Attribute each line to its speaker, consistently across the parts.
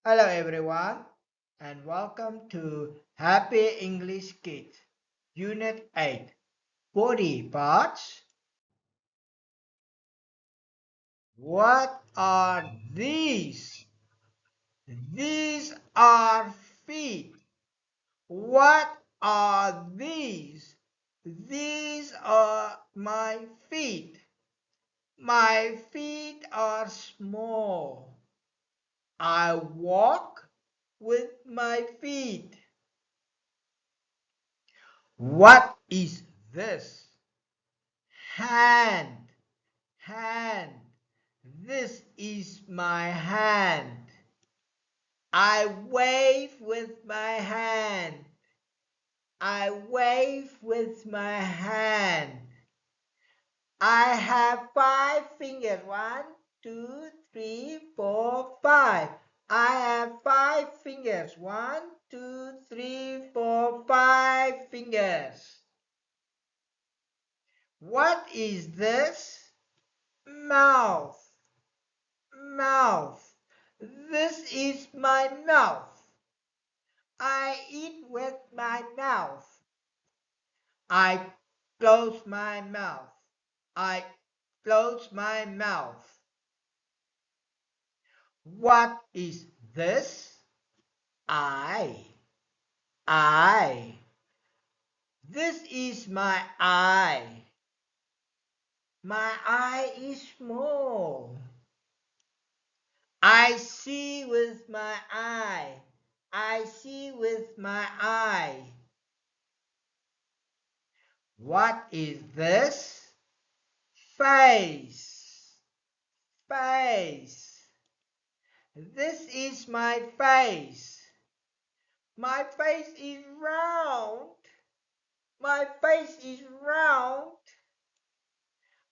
Speaker 1: Hello everyone and welcome to Happy English Kids Unit 8 Body Parts. What are these? These are feet. What are these? These are my feet. My feet are small. I walk with my feet. What is this? Hand. Hand. This is my hand. I wave with my hand. I wave with my hand. I have 5 fingers. 1, 2, 3, 4, 5. I have 5 fingers. 1, 2, 3, 4, 5 fingers. What is this? Mouth. Mouth. This is my mouth. I eat with my mouth. I close my mouth. I close my mouth. What is this? Eye. Eye. This is my eye. My eye is small. I see with my eye. I see with my eye. What is this? Face. Face. This is my face. My face is round. My face is round.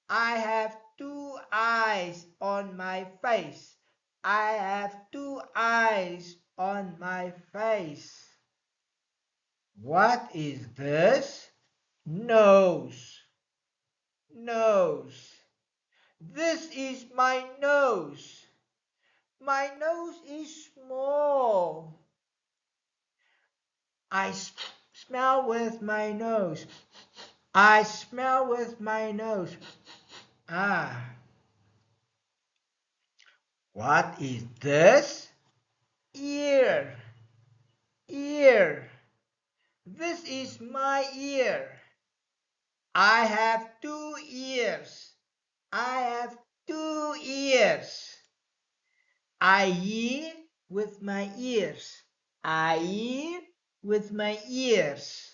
Speaker 1: I have 2 eyes on my face. I have 2 eyes on my face. What is this? Nose. Nose. This is my nose. My nose is small. I smell with my nose. I smell with my nose. What is this? Ear. Ear. This is my ear. I have 2 ears. I have 2 ears. I hear with my ears. I hear with my ears.